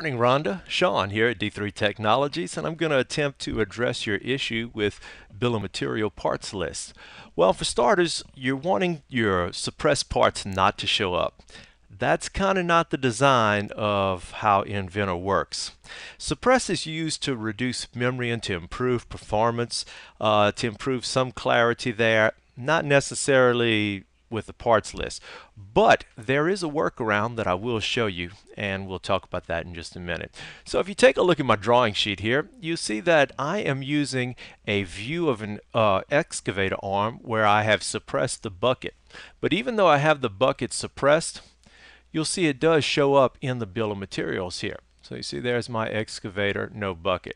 Morning, Rhonda. Sean here at D3 Technologies, and I'm going to attempt to address your issue with bill of material parts list. Well, for starters, you're wanting your suppressed parts not to show up. That's kind of not the design of how Inventor works. Suppress is used to reduce memory and to improve performance, to improve some clarity there, not necessarily with the parts list. But there is a workaround that I will show you, and we'll talk about that in just a minute. So if you take a look at my drawing sheet here, you see that I am using a view of an excavator arm where I have suppressed the bucket. But even though I have the bucket suppressed, you'll see it does show up in the bill of materials here. So you see there's my excavator, no bucket.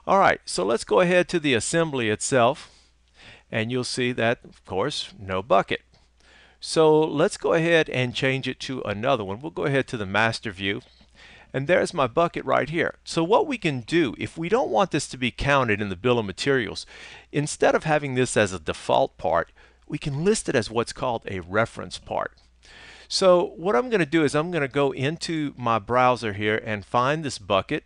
Alright, so let's go ahead to the assembly itself, and you'll see that, of course, no bucket. So let's go ahead and change it to another one. We'll go ahead to the master view, and there's my bucket right here. So what we can do, if we don't want this to be counted in the bill of materials, instead of having this as a default part, we can list it as what's called a reference part. So what I'm going to do is I'm going to go into my browser here and find this bucket.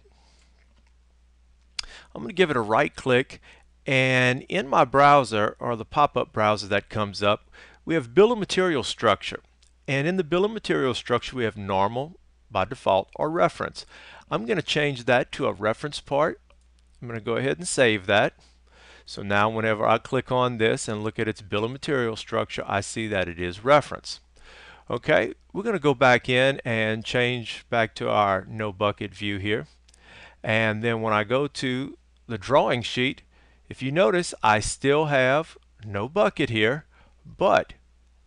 I'm going to give it a right click, and in my browser, or the pop-up browser that comes up, we have bill of material structure, and in the bill of material structure we have normal by default or reference. I'm going to change that to a reference part. I'm going to go ahead and save that. So now whenever I click on this and look at its bill of material structure, I see that it is reference. Okay, we're going to go back in and change back to our no bucket view here, and then when I go to the drawing sheet, if you notice, I still have no bucket here, but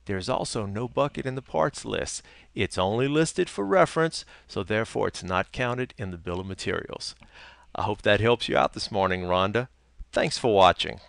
there's also no bucket in the parts list. It's only listed for reference, so therefore it's not counted in the bill of materials. I hope that helps you out this morning, Rhonda. Thanks for watching.